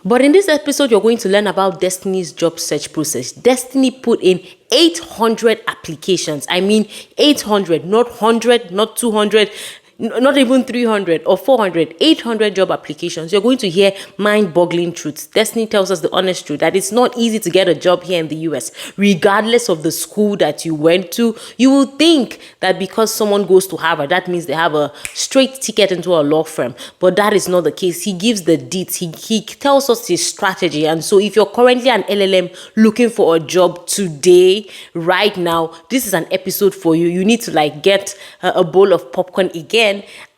But in this episode, you're going to learn about Destiny's job search process. Destiny put in 800 applications. I mean, 800, not 100, not 200, not even 300 or 400, 800 job applications. You're going to hear mind-boggling truths. Destiny tells us the honest truth that it's not easy to get a job here in the US. Regardless of the school that you went to, you will think that because someone goes to Harvard, that means they have a straight ticket into a law firm. But that is not the case. He gives the deets. He tells us his strategy. And so if you're currently an LLM looking for a job today, right now, this is an episode for you. You need to get a bowl of popcorn again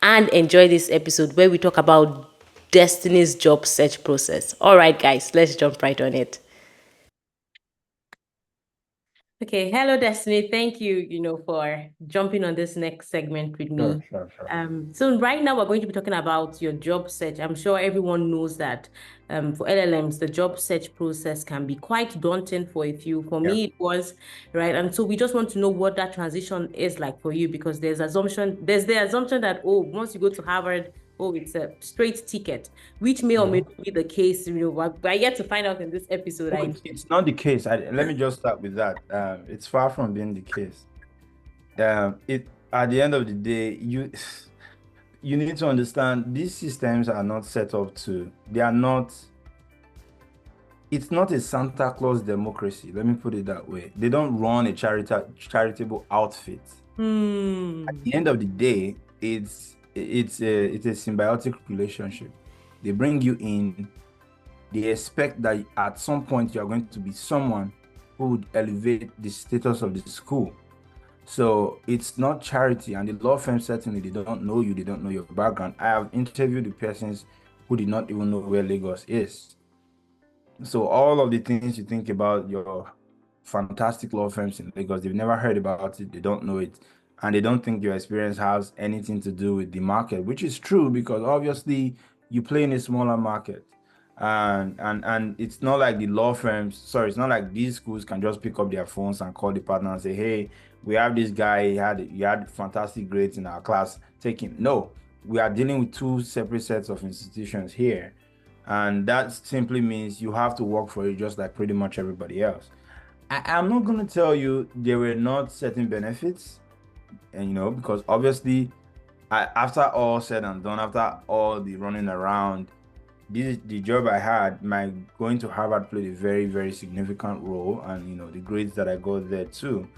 and enjoy this episode where we talk about Destiny's job search process. All right, guys, let's jump right on it. Okay, hello Destiny. Thank you, for jumping on this next segment with me. Sure. So right now we're going to be talking about your job search. I'm sure everyone knows that for LLMs, the job search process can be quite daunting for a few. For me, it was, right? And so we just want to know what that transition is like for you, because there's the assumption that, oh, once you go to Harvard, oh, it's a straight ticket, which may or may not be the case. But I yet to find out in this episode. It's not the case. Let me just start with that. It's far from being the case. It At the end of the day, you need to understand these systems are not set up to. They are not. It's not a Santa Claus democracy. Let me put it that way. They don't run a charitable outfit. At the end of the day, it's a symbiotic relationship. They bring you in. They expect that at some point you are going to be someone who would elevate the status of the school. So it's not charity, and the law firm certainly, they don't know you, they don't know your background. I have interviewed the persons who did not even know where Lagos is. So all of the things you think about your fantastic law firms in Lagos, they've never heard about it, they don't know it, and they don't think your experience has anything to do with the market, which is true because obviously you play in a smaller market. And it's not like the law firms, sorry, it's not like these schools can just pick up their phones and call the partner and say, hey, we have this guy, he had fantastic grades in our class, take him. No, we are dealing with two separate sets of institutions here. And that simply means you have to work for it just like pretty much everybody else. I'm not going to tell you there were not certain benefits, and because obviously, after all said and done, after all the running around, the job I had, my going to Harvard played a very, very significant role, and the grades that I got there too.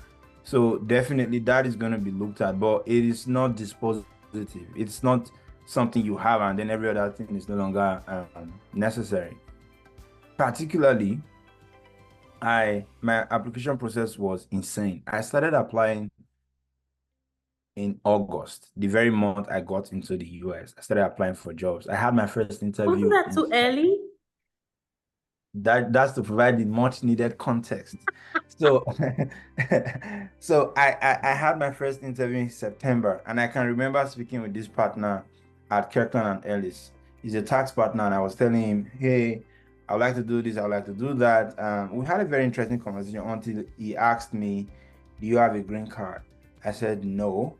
So definitely that is going to be looked at, but it is not dispositive. It's not something you have and then every other thing is no longer necessary. Particularly, my application process was insane. I started applying in August, the very month I got into the US. I started applying for jobs. I had my first interview. Wasn't that too early? That's to provide the much needed context. So so I had my first interview in September, and I can remember speaking with this partner at Kirkland and Ellis. He's a tax partner, and I was telling him, hey, I would like to do this, I would like to do that. We had a very interesting conversation until he asked me, do you have a green card? I said no.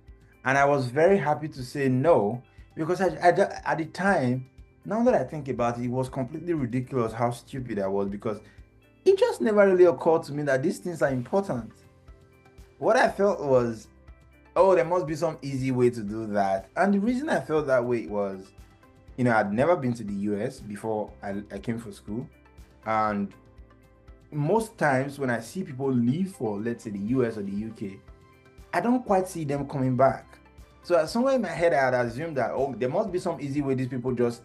And I was very happy to say no, because at the time, now that I think about it, it was completely ridiculous how stupid I was, because it just never really occurred to me that these things are important. What I felt was, oh, there must be some easy way to do that. And the reason I felt that way was, I'd never been to the US before I came for school. And most times when I see people leave for, let's say, the US or the UK, I don't quite see them coming back. So somewhere in my head, I had assumed that, oh, there must be some easy way these people just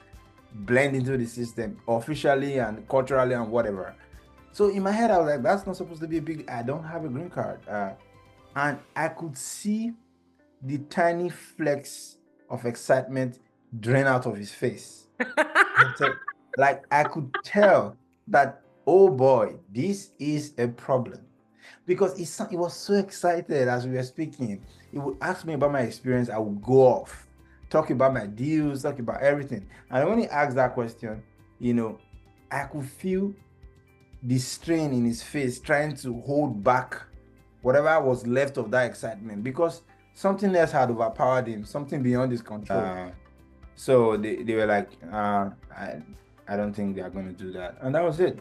blend into the system officially and culturally and whatever. So in my head, I was like, that's not supposed to be a big, I don't have a green card. And I could see the tiny flecks of excitement drain out of his face. So, like, I could tell that, oh boy, this is a problem. Because he was so excited as we were speaking. He would ask me about my experience. I would go off, talk about my deals, talk about everything. And when he asked that question, I could feel the strain in his face, trying to hold back whatever was left of that excitement, because something else had overpowered him, something beyond his control. So they were like, I don't think they are going to do that. And that was it.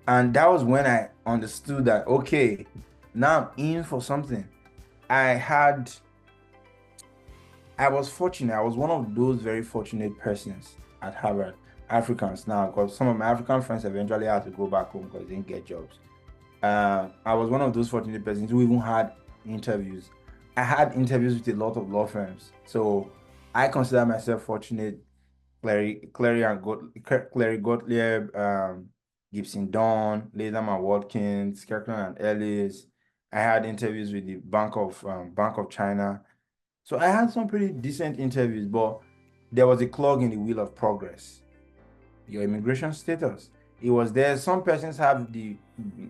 And that was when I understood that, okay, now I'm in for something. I was fortunate. I was one of those very fortunate persons at Harvard, Africans now, because some of my African friends eventually had to go back home because they didn't get jobs. I was one of those fortunate persons who even had interviews. I had interviews with a lot of law firms. So I consider myself fortunate. Clary Gottlieb, Gibson Dunn, Latham and Watkins, Kirkland and Ellis. I had interviews with the Bank of China. So I had some pretty decent interviews, but there was a clog in the wheel of progress. Your immigration status. It was there. Some persons have the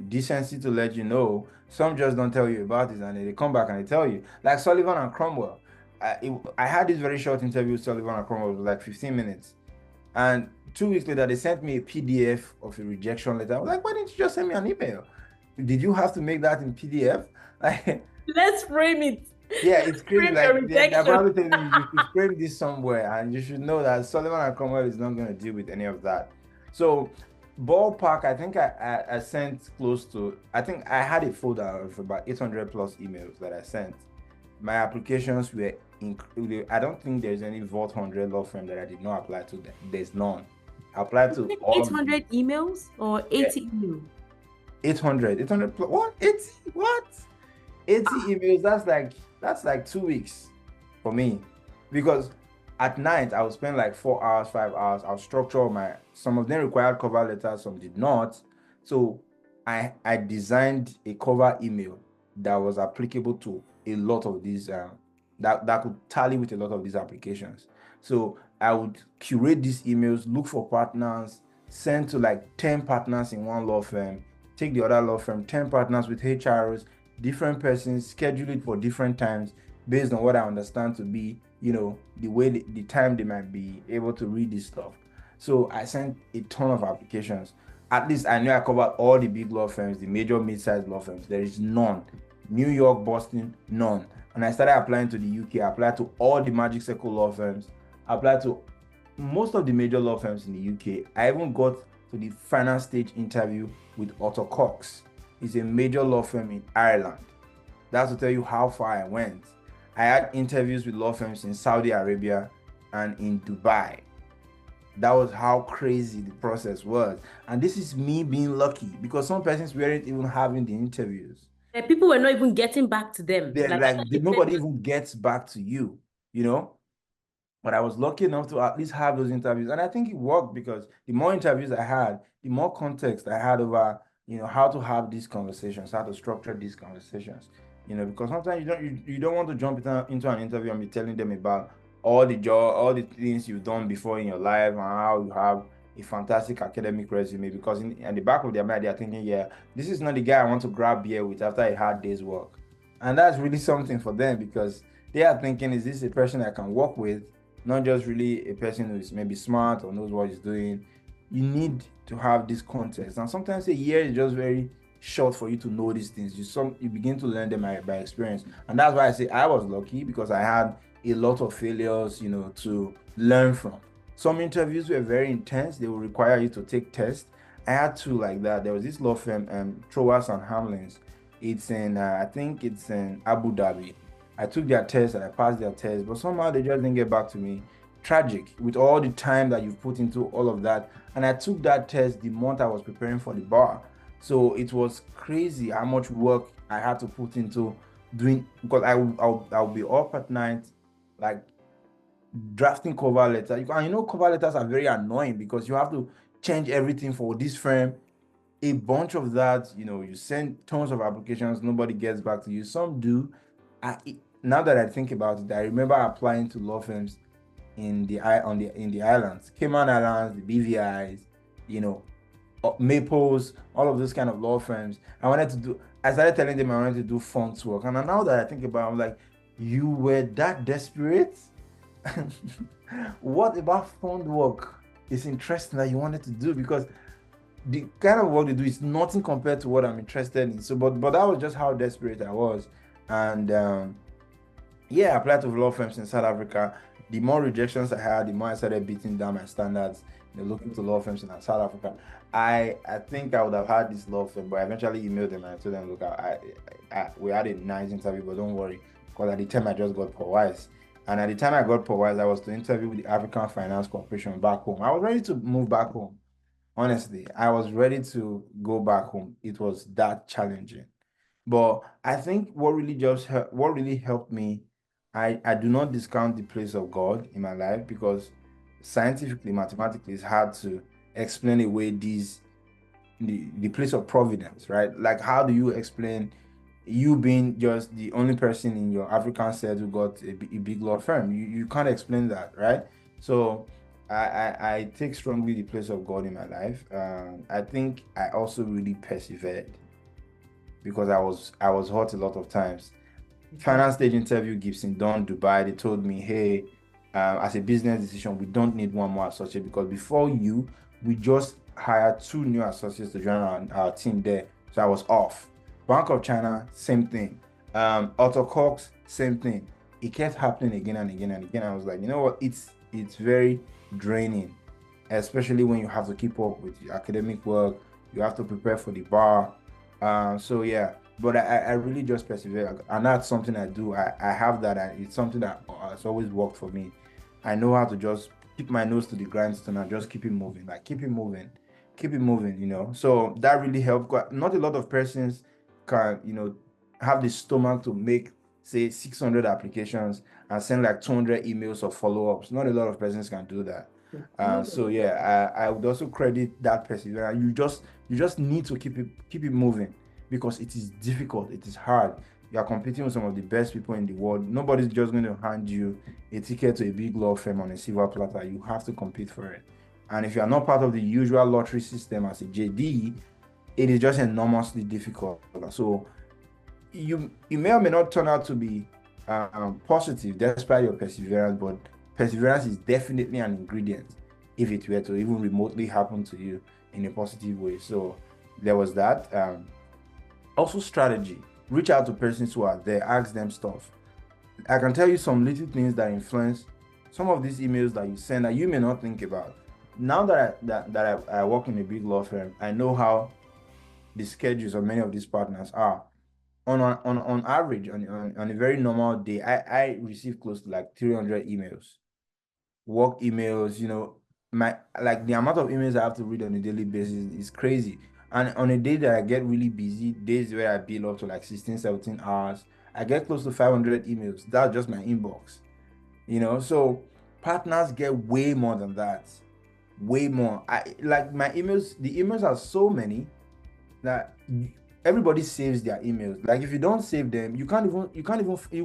decency to let you know. Some just don't tell you about it, and then they come back and they tell you. Like Sullivan and Cromwell. I had this very short interview with Sullivan and Cromwell. It was like 15 minutes. And 2 weeks later, they sent me a PDF of a rejection letter. I was like, why didn't you just send me an email? Did you have to make that in PDF? Let's frame it. Yeah, it's crazy. Frame Like the they're rejection. probably telling you you should frame this somewhere, and you should know that Sullivan and Cromwell is not going to deal with any of that. So, ballpark, I think I sent close to. I think I had a folder of about 800 plus emails that I sent. My applications were included. I don't think there's any Vault 100 law firm that I did not apply to. There's none. I applied to all of them. 800 emails or 80 emails? 800 plus what? 80 what? 80 emails. That's like 2 weeks for me, because at night I would spend like 4 hours, 5 hours. I'll structure some of them required cover letters, some did not. So I designed a cover email that was applicable to a lot of these that could tally with a lot of these applications. So I would curate these emails, look for partners, send to like 10 partners in one law firm, take the other law firm, 10 partners with HRs, different persons, schedule it for different times based on what I understand to be, the way the time they might be able to read this stuff. So I sent a ton of applications. At least I knew I covered all the big law firms, the major mid-sized law firms. There is none. New York, Boston, none. And I started applying to the UK. I applied to all the Magic Circle law firms. I applied to most of the major law firms in the UK. I even got to the final stage interview with Otto Cox. It's a major law firm in Ireland. That's to tell you how far I went. I had interviews with law firms in Saudi Arabia and in Dubai. That was how crazy the process was. And this is me being lucky, because some persons weren't even having the interviews. People were not even getting back to them. Nobody even gets back to you, But I was lucky enough to at least have those interviews. And I think it worked, because the more interviews I had, the more context I had over, how to have these conversations, how to structure these conversations. Because sometimes you don't want to jump into an interview and be telling them about all the things you've done before in your life and how you have a fantastic academic resume, because in the back of their mind, they're thinking, yeah, this is not the guy I want to grab beer with after a hard day's work. And that's really something for them, because they are thinking, is this a person I can work with? Not just really a person who is maybe smart or knows what he's doing. You need to have this context. And sometimes a year is just very short for you to know these things. You begin to learn them by experience. And that's why I say I was lucky, because I had a lot of failures, to learn from. Some interviews were very intense. They will require you to take tests. I had two like that. There was this law firm, Trowas and Hamlins. It's I think it's in Abu Dhabi. I took their test and I passed their test, but somehow they just didn't get back to me. Tragic, with all the time that you've put into all of that. And I took that test the month I was preparing for the bar. So it was crazy how much work I had to put into doing, because I'll be up at night, like drafting cover letter. And cover letters are very annoying, because you have to change everything for this firm. A bunch of that, you send tons of applications, nobody gets back to you. Some do. Now that I think about it, I remember applying to law firms in the islands, Cayman Islands, the BVIs, Maples, all of those kind of law firms. I started telling them I wanted to do front work. And now that I think about it, I'm like, you were that desperate? What about front work is interesting that you wanted to do? Because the kind of work they do is nothing compared to what I'm interested in. So, but that was just how desperate I was. And I applied to law firms in South Africa. The more rejections I had, the more I started beating down my standards They're looking to law firms in South Africa. I think I would have had this law firm, but I eventually emailed them and I told them, look, we had a nice interview, but don't worry, because at the time I just got Paul Weiss. And at the time I got Paul Weiss, I was to interview with the African Finance Corporation back home. I was ready to move back home. Honestly, I was ready to go back home. It was that challenging. But I think what really helped me, I do not discount the place of God in my life, because scientifically, mathematically, it's hard to explain away the place of providence, right? Like, how do you explain you being just the only person in your African set who got a big law firm? You can't explain that, right? So I take strongly the place of God in my life. I think I also really persevered, because I was hurt a lot of times. Okay. Final stage interview, Gibson Dunn, Dubai. They told me, hey, as a business decision, we don't need one more associate, because before you, we just hired 2 new associates to join our team there. So I was off. Bank of China, same thing. Otto Cox, same thing. It kept happening again and again and again. I was like, you know what? It's very draining, especially when you have to keep up with your academic work. You have to prepare for the bar. So yeah, but I really just persevere, and that's something I do. I have that, and it's something that has always worked for me. I know how to just keep my nose to the grindstone and just keep it moving, like keep it moving, So that really helped. Not a lot of persons can, have the stomach to make, say, 600 applications and send like 200 emails or follow-ups. Not a lot of persons can do that. So yeah, I would also credit that perseverance. You just need to keep it moving, because it is difficult, it is hard. You are competing with some of the best people in the world. Nobody's just going to hand you a ticket to a big law firm on a silver platter. You have to compete for it. And if you are not part of the usual lottery system as a JD, it is just enormously difficult. So you may or may not turn out to be positive despite your perseverance, but perseverance is definitely an ingredient if it were to even remotely happen to you in a positive way. So there was that. Also, strategy. Reach out to persons who are there, ask them stuff. I can tell you some little things that influence some of these emails that you send that you may not think about. Now that I work in a big law firm, I know how the schedules of many of these partners are. On average, on a very normal day, I receive close to like 300 emails, work emails. My, like, the amount of emails I have to read on a daily basis is crazy. And on a day that I get really busy, days where I bill up to like 16, 17 hours, I get close to 500 emails. That's just my inbox. So partners get way more than that, way more. I like my emails. The emails are so many that everybody saves their emails. Like, if you don't save them, you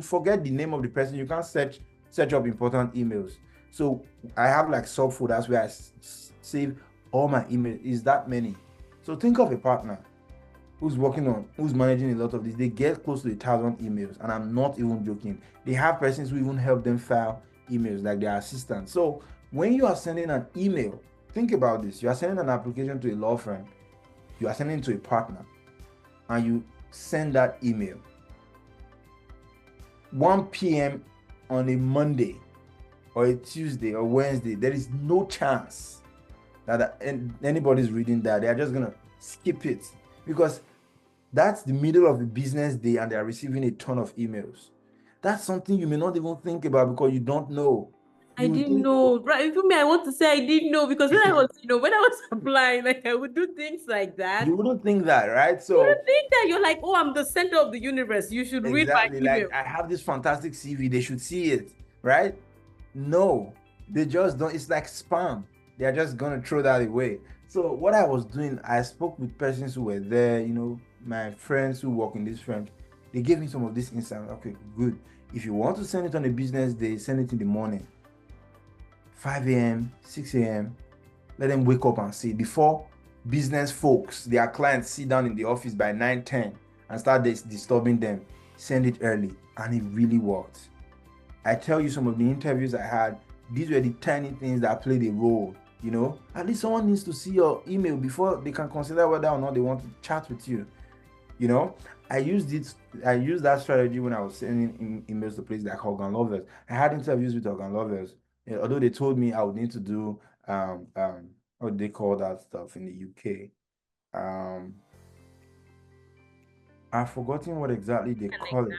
forget the name of the person. You can't search up important emails. So I have like subfolders where I save all my emails. Is that many? So think of a partner who's managing a lot of this. They get close to 1,000 emails, and I'm not even joking. They have persons who even help them file emails, like their assistants. So when you are sending an email, think about this. You are sending an application to a law firm, you are sending to a partner, and you send that email 1 p.m. on a Monday or a Tuesday or Wednesday. There is no chance that anybody's reading that. They are just gonna skip it, because that's the middle of the business day and they are receiving a ton of emails. That's something you may not even think about, because you don't know. I You would didn't think know. Right. For me, I want to say I didn't know because when I was applying, like I would do things like you that. wouldn't think that, right? You So would think that you're like, oh, I'm the center of the universe. You should read my exactly, email. like, I have this fantastic CV, they should see it, right? No, they just don't. It's like spam. They're just gonna throw that away. So what I was doing, I spoke with persons who were there, my friends who work in this firm. They gave me some of this insight. Okay, good. If you want to send it on a business day, send it in the morning, 5 a.m., 6 a.m. Let them wake up and see before business folks, their clients, sit down in the office by 9, 10 and start disturbing them. Send it early, and it really worked. I tell you, some of the interviews I had, these were the tiny things that played a role. At least someone needs to see your email before they can consider whether or not they want to chat with you. You know, I used that strategy when I was sending emails to places like Organ Lovers. I had interviews with Organ Lovers, although they told me I would need to do what they call that stuff in the UK. I've forgotten what exactly they call it.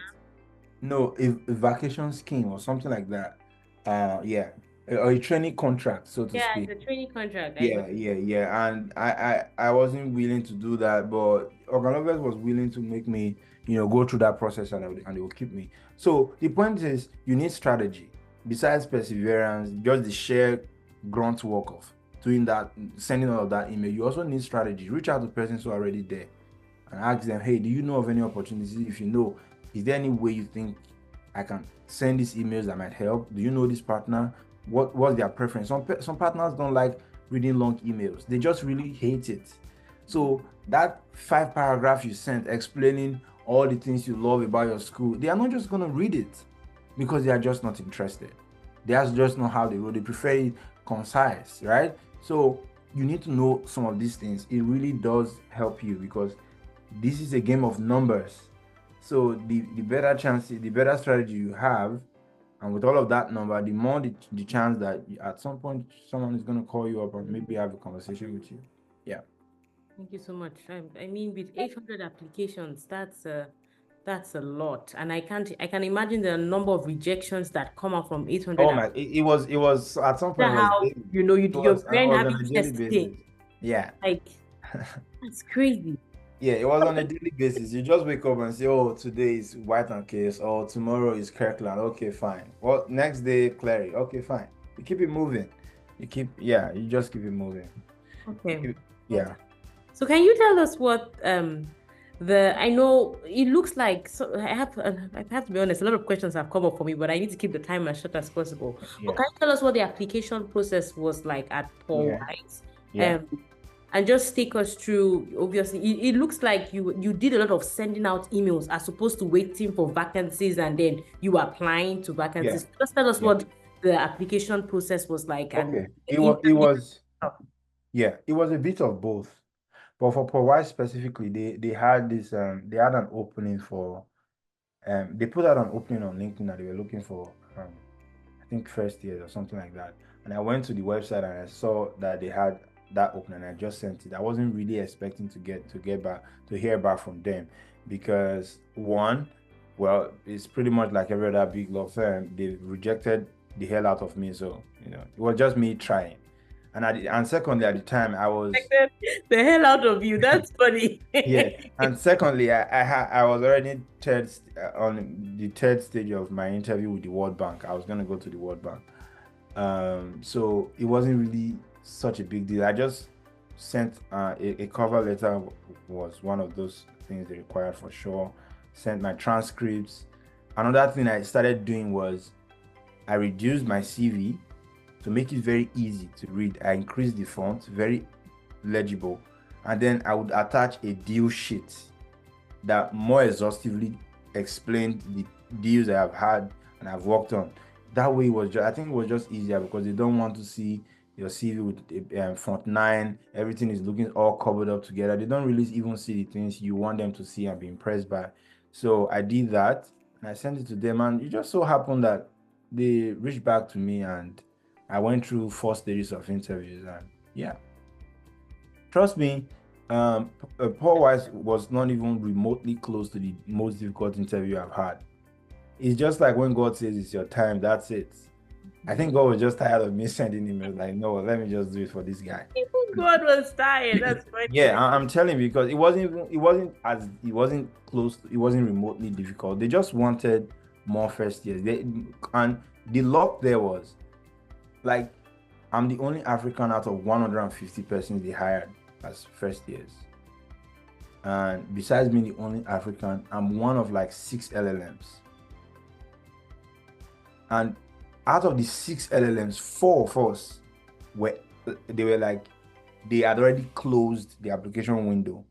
No, a vacation scheme or something like that. Yeah, or a training contract, so to Yeah, speak. it's a training contract. I know. Yeah. And I wasn't willing to do that, but Organovers was willing to make me, go through that process, and they will keep me. So the point is, you need strategy. Besides perseverance, just the sheer grunt work of doing that, sending all of that email, you also need strategy. Reach out to persons who are already there and ask them, hey, do you know of any opportunities? If you know, is there any way you think I can send these emails that might help? Do you know this partner? What's their preference? Some partners don't like reading long emails. They just really hate it. So that 5 paragraph you sent explaining all the things you love about your school, they are not just gonna read it because they are just not interested. That's just not how they roll. They prefer it concise, right? So you need to know some of these things. It really does help you because this is a game of numbers. So the better chance, the better strategy you have, and with all of that number, the more the chance that at some point someone is going to call you up and maybe have a conversation with you. Yeah. Thank you so much. I mean, with 800 applications, that's a lot, and I can imagine the number of rejections that come out from 800. Oh my, it was at some point it was How daily. your It brain was having on a daily test day, basis. Yeah. like that's crazy. Yeah, it was on a daily basis. You just wake up and say, oh, today is White and Case, or tomorrow is Kirkland. Okay, fine. Well, next day, Clary. Okay, fine. You keep it moving. You just keep it moving. Okay. Yeah. So can you tell us what I know it looks like, so I have to be honest, a lot of questions have come up for me, but I need to keep the time as short as possible. But Yeah. can you tell us what the application process was like at Paul Yeah. Weiss? Yeah. And just take us through, obviously, it looks like you did a lot of sending out emails as opposed to waiting for vacancies and then you applying to Yeah. vacancies. Just tell us Yeah. what the application process was like and Okay. the It interview. was yeah, it was a bit of both. But for Powai specifically, they had they had an opening for they put out an opening on LinkedIn that they were looking for I think first year or something like that. And I went to the website and I saw that they had that opening. I just sent it. I wasn't really expecting to get back to hear back from them because one, well, it's pretty much like every other big law firm. They rejected the hell out of me. So it was just me trying. And secondly, at the time, I was The hell out of you. That's funny. yeah. And secondly, I was already on the third stage of my interview with the World Bank. I was gonna go to the World Bank. So it wasn't really such a big deal. I just sent a cover letter was one of those things they required for sure. Sent my transcripts. Another thing I started doing was I reduced my CV to make it very easy to read. I increased the font, very legible, and then I would attach a deal sheet that more exhaustively explained the deals I have had and I've worked on. That way, I think it was just easier because they don't want to see your CV with font 9. Everything is looking all covered up together. They don't really even see the things you want them to see and be impressed by. So I did that and I sent it to them, and it just so happened that they reached back to me and I went through 4 stages of interviews, and yeah, trust me, Paul Weiss was not even remotely close to the most difficult interview I've had. It's just like when God says it's your time, that's it. I think God was just tired of me sending emails like, no, let me just do it for this guy. God was tired. That's Yeah, funny. I'm telling you because it wasn't close, it wasn't remotely difficult. They just wanted more first years. And the luck there was like I'm the only African out of 150 persons they hired as first years. And besides being the only African, I'm one of like 6 LLMs. And out of the 6 LLMs, 4 of us were they had already closed the application window.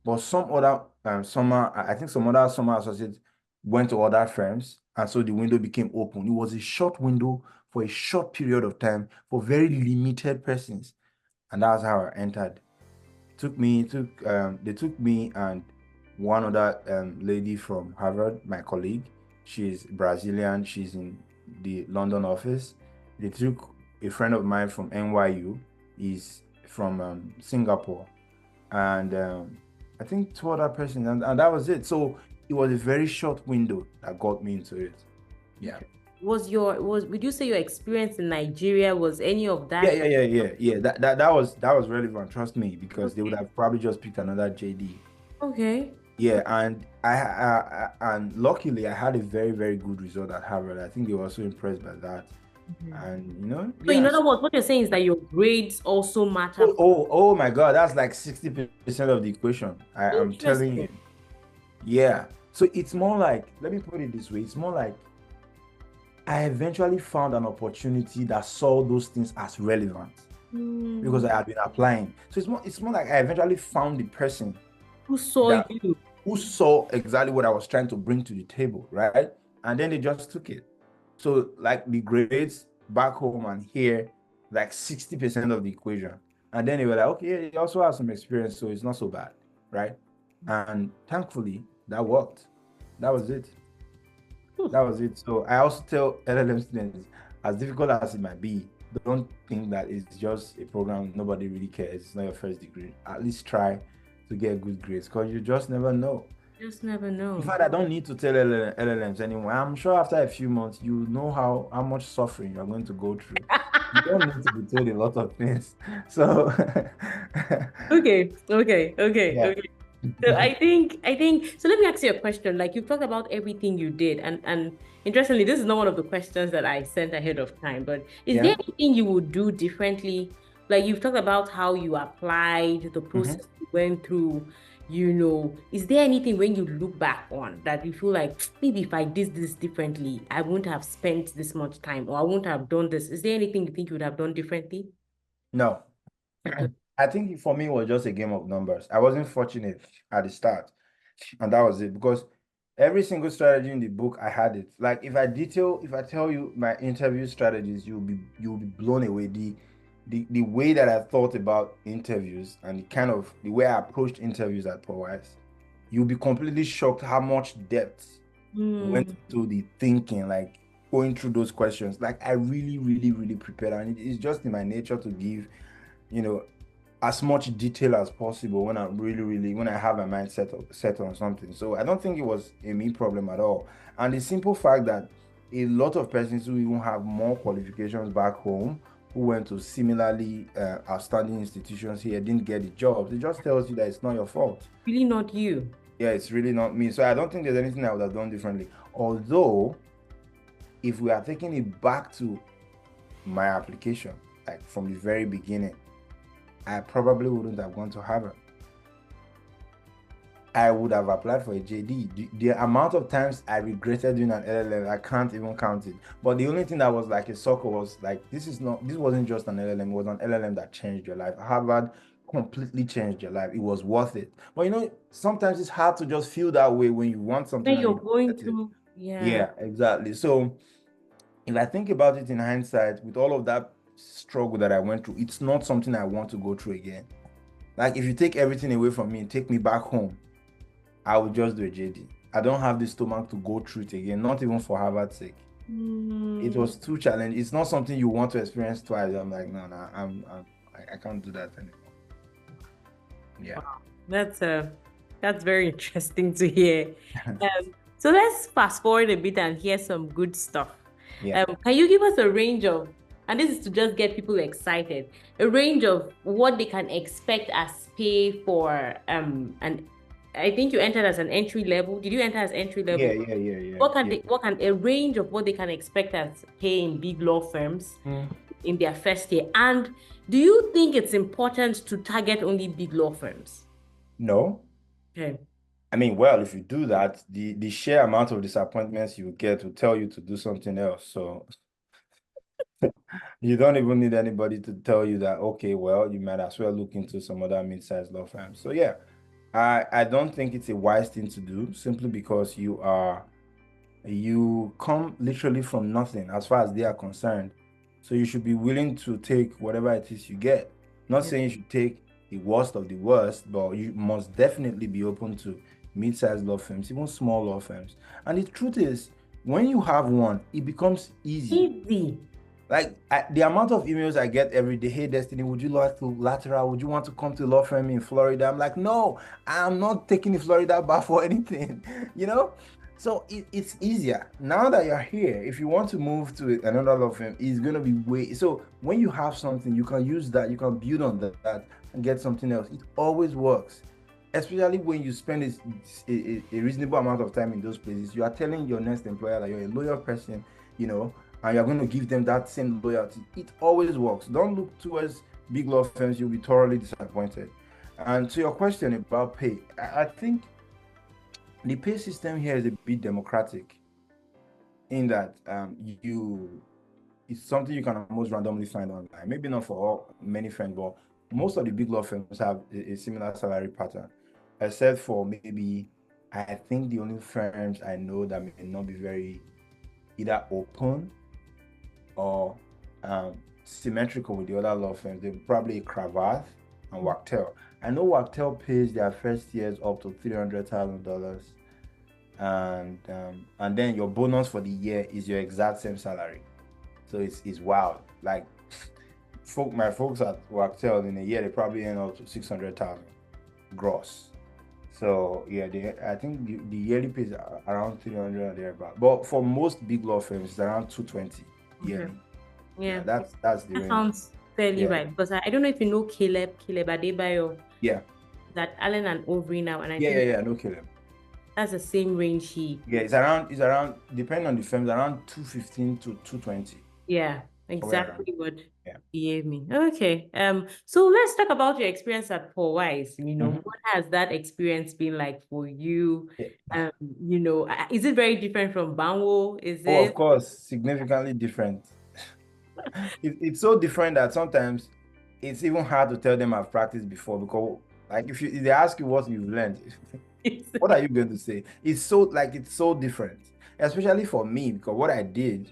But some other I think some other summer associates went to other firms, and so the window became open. It was a short window for a short period of time for very limited persons, and that's how I entered. They took me and one other lady from Harvard, my colleague. She's Brazilian. She's in the London office. They took a friend of mine from NYU. He's from Singapore, and I think two other persons, and that was it. So it was a very short window that got me into it. Yeah. Would you say your experience in Nigeria was any of Yeah, that? yeah. That was relevant, trust me, because they would Okay. have probably just picked another JD. Okay. Yeah, and and luckily I had a very, very good result at Harvard. I think they were also impressed by that. Mhm. And So in yes. other words, what you're saying is that your grades also matter. Oh my God, that's like 60% of the equation. I'm telling Interesting. you. Yeah. So it's more like, let me put it this way, it's more like I eventually found an opportunity that saw those things as relevant because Hmm. I had been applying. So it's more like I eventually found the person Who saw that you? who saw exactly what I was trying to bring to the table, right? And then they just took it. So like the grades back home and here, like 60% of the equation. And then they were like, okay, you also have some experience, so it's not so bad, right? And thankfully that worked. That was it. Hmm. That was it. So I also tell LLM students, as difficult as it might be, don't think that it's just a program nobody really cares. It's not your first degree. At least try to get good grades because you just never know. Just never In know. fact, I don't need to tell LLMs anymore. I'm sure after a few months, you know how much suffering you're going to go through. You don't need to be told a lot of things. So, Okay. yeah. So I think so let me ask you a question. Like you've talked about everything you did, and interestingly, this is not one of the questions that I sent ahead of time, but is there Yeah. anything you would do differently? Like you've talked about how you applied, the Mhm. process you went through, is there anything when you look back on that you feel like maybe if I did this differently, I wouldn't have spent this much time or I wouldn't have done this? Is there anything you think you would have done differently? No. I think for me it was just a game of numbers. I wasn't fortunate at the start, and that was it. Because every single strategy in the book, I had it. Like if I tell you my interview strategies, you'll be blown away. The way that I thought about interviews and the way I approached interviews at Paul Weiss, you'll be completely shocked how much depth went Hmm. into the thinking, like going through those questions. Like I really, really, really prepared, and it's just in my nature to give you know as much detail as possible when I'm really, really when I have my mind set on something. So I don't think it was a me problem at all. And the simple fact that a lot of persons who even have more qualifications back home who went to similarly outstanding institutions here didn't get the jobs, it just tells you that it's not your fault. Really not you. Yeah, it's really not me. So I don't think there's anything I would have done differently. Although, if we are taking it back to my application, like from the very beginning, I probably wouldn't have gone to Harvard. I would have applied for a JD. The amount of times I regretted doing an LLM, I can't even count it. But the only thing that was like a sucker was like, this wasn't just an LLM, it was an LLM that changed your life. Harvard completely changed your life. It was worth it. But sometimes it's hard to just feel that way when you want something When and you you're don't going get it. through, yeah. Yeah, exactly. So if I think about it in hindsight, with all of that struggle that I went through, it's not something I want to go through again. Like if you take everything away from me and take me back home, I would just do a JD. I don't have the stomach to go through it again, not even for Harvard's sake. It Mm, was too challenging. It's not something you want to experience twice. I'm like, no, no, I can't do that anymore. Yeah. wow. That's very interesting to hear. So let's fast forward a bit and hear some good stuff. Yeah. Can you give us a range of, and this is to just get people excited, a range of what they can expect as pay for and I think you entered as an entry level. Did you enter as entry Yeah, level? yeah, yeah, yeah, What can yeah. a range of what they can expect as pay in big law firms Mm. in their first year? And do you think it's important to target only big law firms? No. Okay. I mean, well, if you do that, the sheer amount of disappointments you get will tell you to do something else. So you don't even need anybody to tell you that, okay, well, you might as well look into some other mid-sized law firms. So yeah, I don't think it's a wise thing to do simply because you come literally from nothing as far as they are concerned. So you should be willing to take whatever it is you get. Not Yeah. saying you should take the worst of the worst, but you must definitely be open to mid-sized law firms, even small law firms. And the truth is, when you have one, it becomes easy. Easy. Like the amount of emails I get every day, hey Destiny, would you like to lateral? Would you want to come to law firm in Florida? I'm like, no, I'm not taking the Florida bar for anything, you know? So it's easier. Now that you're here, if you want to move to another law firm, it's gonna be way. So when you have something, you can use that, you can build on that and get something else. It always works. Especially when you spend a reasonable amount of time in those places, you are telling your next employer that you're a loyal person, you know, and you're going to give them that same loyalty. It always works. Don't look towards big law firms, you'll be thoroughly disappointed. And to your question about pay, I think the pay system here is a bit democratic in that it's something you can almost randomly find online. Maybe not for many firms, but most of the big law firms have a similar salary pattern, except for maybe, I think the only firms I know that may not be very either open or symmetrical with the other law firms, they're probably Cravath and Wachtel. I know Wachtel pays their first years up to $300,000, and then your bonus for the year is your exact same salary. So it's wild. Like my folks at Wachtel in a year, they probably end up to 600,000 gross. So yeah, I think the yearly pay is around 300 or thereabout. But for most big law firms, it's around 220 yearly. Yeah, that's the that range. sounds fairly right. Because I don't know if you know Caleb Adebayo. Yeah. That Allen and Overy now, and I think yeah, no Caleb. That's the same range it's around depending on the firms, around 215 to 220. Yeah, exactly what Yeah. he gave me. Okay. So let's talk about your experience at Paul Weiss. Mhm. What has that experience been like for you? Yeah. Is it very different from Banwo? Of course, significantly different. It's so different that sometimes it's even hard to tell them I've practiced before, because like if they ask you what you've learned, what are you going to say? It's so different, especially for me, because what I did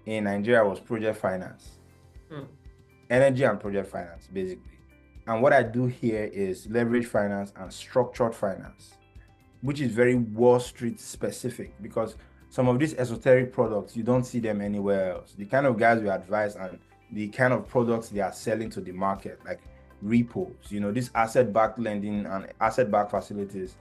in Nigeria was project finance, energy and project finance, basically. And what I do here is leverage finance and structured finance, which is very Wall Street specific, because some of these esoteric products, you don't see them anywhere else. The kind of guys we advise and the kind of products they are selling to the market, like repos, these asset-backed lending and asset-backed facilities,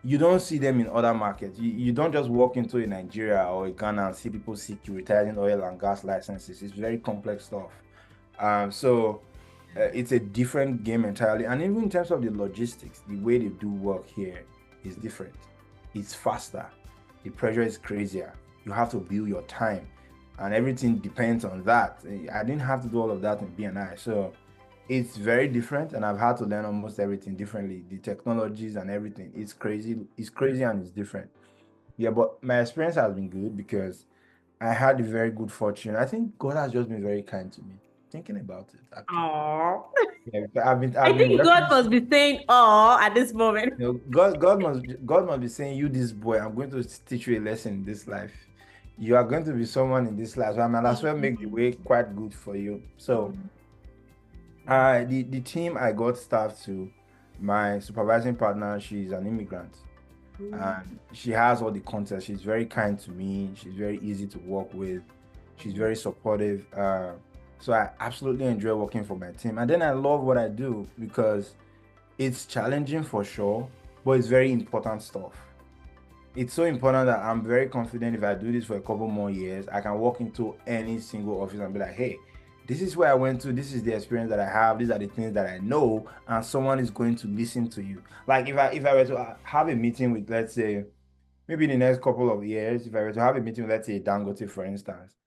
you don't see them in other markets. You don't just walk into a Nigeria or a Ghana and see people securitizing oil and gas licenses. It's very complex stuff. So it's a different game entirely. And even in terms of the logistics, the way they do work here is different. It's faster. The pressure is crazier. You have to build your time, and everything depends on that. I didn't have to do all of that in B&I. So it's very different, and I've had to learn almost everything differently. The technologies and everything. It's crazy and it's different. Yeah, but my experience has been good because I had a very good fortune. I think God has just been very kind to me. Thinking about it, actually. Aww. Yeah, I think God must be saying "aww" at this moment. God must be saying, you, this boy, I'm going to teach you a lesson in this life. You are going to be someone in this life. So I might as well make the way quite good for you. So the team I got staffed to, my supervising partner, she's an immigrant. And she has all the context. She's very kind to me. She's very easy to work with. She's very supportive. So I absolutely enjoy working for my team. And then I love what I do because it's challenging for sure, but it's very important stuff. It's so important that I'm very confident if I do this for a couple more years, I can walk into any single office and be like, hey, this is where I went to, this is the experience that I have, these are the things that I know, and someone is going to listen to you. Like if I were to have a meeting with, let's say, maybe in the next couple of years, if I were to have a meeting with, let's say, Dangote, for instance,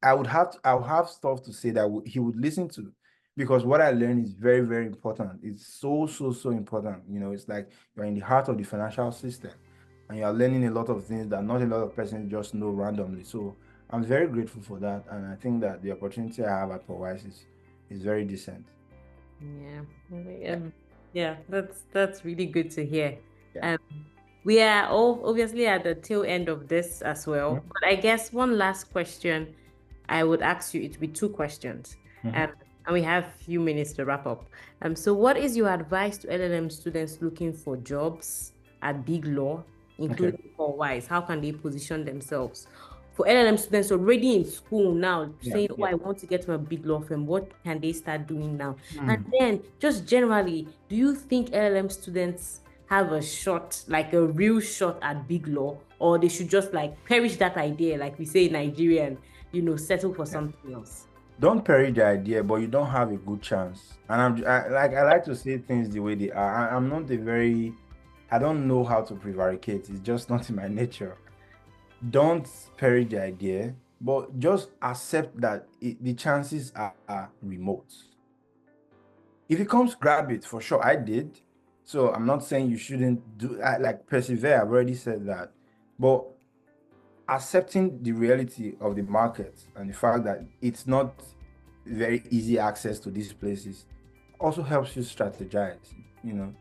I would have stuff to say that he would listen to, because what I learned is very, very important. It's so important. It's like you're in the heart of the financial system and you're learning a lot of things that not a lot of persons just know randomly. So I'm very grateful for that, and I think that the opportunity I have at Paul Weiss is very decent. Yeah, that's really good to hear. We are all obviously at the tail end of this as well. But I guess one last question I would ask you, it would be two questions. And we have a few minutes to wrap up. So what is your advice to LLM students looking for jobs at big law, including Paul Weiss? How can they position themselves for LLM students already in school now Yeah, saying, oh, yeah. I want to get to a big law firm, what can they start doing now? Hmm. And then just generally, do you think LLM students have a shot, like a real shot at big law, or they should just like perish that idea, like we say in Nigeria, and settle for Yeah. something else? Don't perish the idea, but you don't have a good chance. And I like to say things the way they are. I'm not a very, I don't know how to prevaricate. It's just not in my nature. Don't perish the idea, but just accept that the chances are remote. If it comes, grab it for sure. I did. So I'm not saying you shouldn't do like persevere. I've already said that. But accepting the reality of the market and the fact that it's not very easy access to these places also helps you strategize. You know,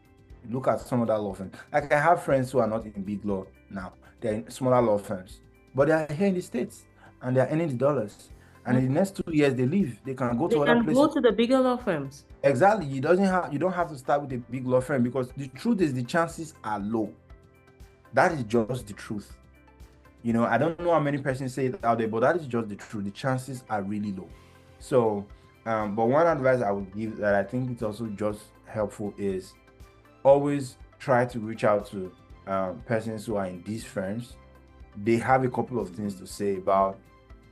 look at some of that law firms. Like I have friends who are not in big law now, they're in smaller law firms, but they are here in the States and they're earning the dollars. And in the next 2 years, they leave, they can go They to other can places. go to the bigger law firms. Exactly. You don't have to start with a big law firm because the truth is the chances are low. That is just the truth. You know, I don't know how many persons say it out there, but that is just the truth. The chances are really low. So, but one advice I would give that I think it's also just helpful is always try to reach out to persons who are in these firms. They have a couple of things to say about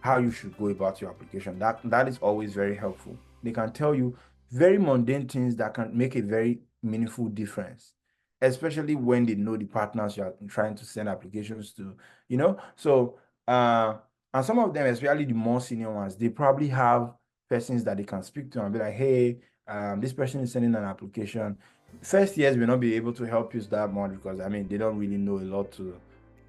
how you should go about your application. That is always very helpful. They can tell you very mundane things that can make a very meaningful difference, especially when they know the partners you are trying to send applications to, you know. So and some of them, especially the more senior ones, they probably have persons that they can speak to and be like, hey, this person is sending an application. First years will not be able to help you that much because I mean they don't really know a lot to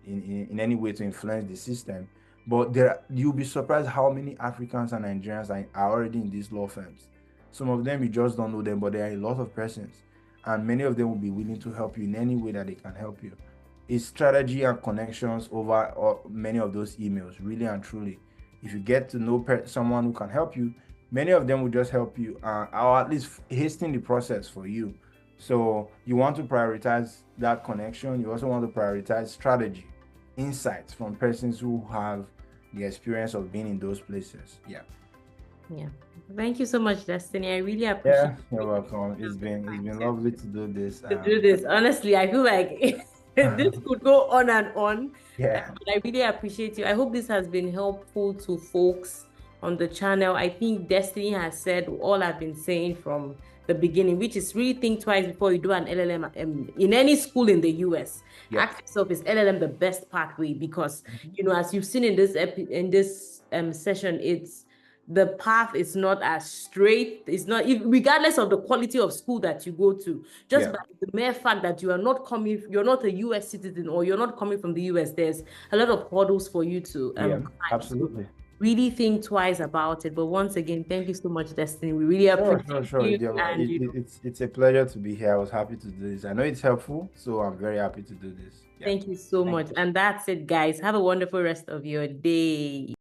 in any way to influence the system. But you'll be surprised how many Africans and Nigerians are already in these law firms. Some of them you just don't know them, but there are a lot of persons, and many of them will be willing to help you in any way that they can help you. It's strategy and connections over many of those emails, really and truly. If you get to know someone who can help you, many of them will just help you, or at least hasten the process for you. So you want to prioritize that connection. You also want to prioritize strategy, insights from persons who have the experience of being in those places. Yeah. Yeah. Thank you so much, Destiny. I really appreciate You're welcome. It's been lovely to do this. to do this. Honestly, I feel like this could go on and on. Yeah. But I really appreciate you. I hope this has been helpful to folks on the channel. I think Destiny has said all I've been saying from the beginning, which is really think twice before you do an LLM in any school in the US. Yeah. Ask yourself, is LLM the best pathway? Because as you've seen in this session, it's the path is not as straight. It's not, regardless of the quality of school that you go to, just by the mere fact that you're not a US citizen or you're not coming from the US, there's a lot of hurdles for you to climb. Absolutely. So really think twice about it. But once again, thank you so much, Destiny. We really appreciate Sure. you. Yeah, And it's a pleasure to be here. I was happy to do this. I know it's helpful, so I'm very happy to do this. Yeah. thank you so much. And that's it, guys. Have a wonderful rest of your day.